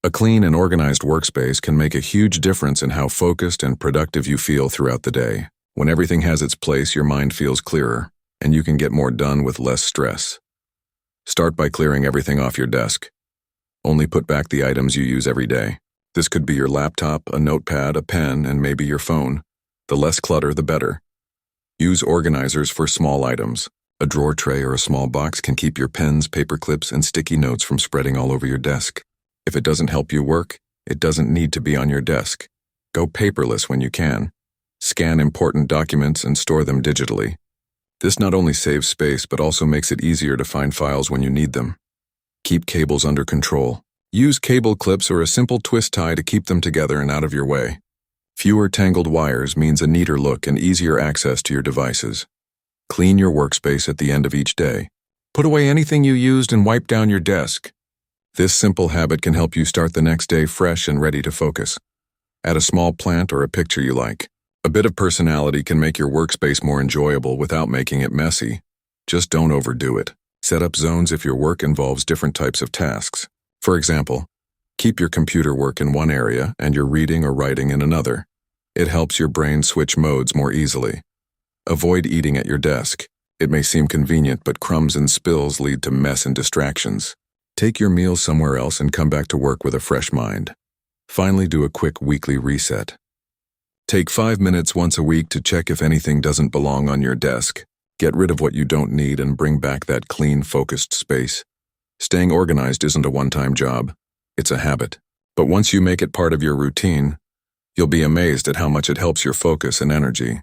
A clean and organized workspace can make a huge difference in how focused and productive you feel throughout the day. When everything has its place, your mind feels clearer, and you can get more done with less stress. Start by clearing everything off your desk. Only put back the items you use every day. This could be your laptop, a notepad, a pen, and maybe your phone. The less clutter, the better. Use organizers for small items. A drawer tray or a small box can keep your pens, paper clips, and sticky notes from spreading all over your desk. If it doesn't help you work, it doesn't need to be on your desk. Go paperless when you can. Scan important documents and store them digitally. This not only saves space but also makes it easier to find files when you need them. Keep cables under control. Use cable clips or a simple twist tie to keep them together and out of your way. Fewer tangled wires means a neater look and easier access to your devices. Clean your workspace at the end of each day. Put away anything you used and wipe down your desk. This simple habit can help you start the next day fresh and ready to focus. Add a small plant or a picture you like. A bit of personality can make your workspace more enjoyable without making it messy. Just don't overdo it. Set up zones if your work involves different types of tasks. For example, keep your computer work in one area and your reading or writing in another. It helps your brain switch modes more easily. Avoid eating at your desk. It may seem convenient, but crumbs and spills lead to mess and distractions. Take your meals somewhere else and come back to work with a fresh mind. Finally, do a quick weekly reset. Take 5 minutes once a week to check if anything doesn't belong on your desk. Get rid of what you don't need and bring back that clean, focused space. Staying organized isn't a one-time job. It's a habit. But once you make it part of your routine, you'll be amazed at how much it helps your focus and energy.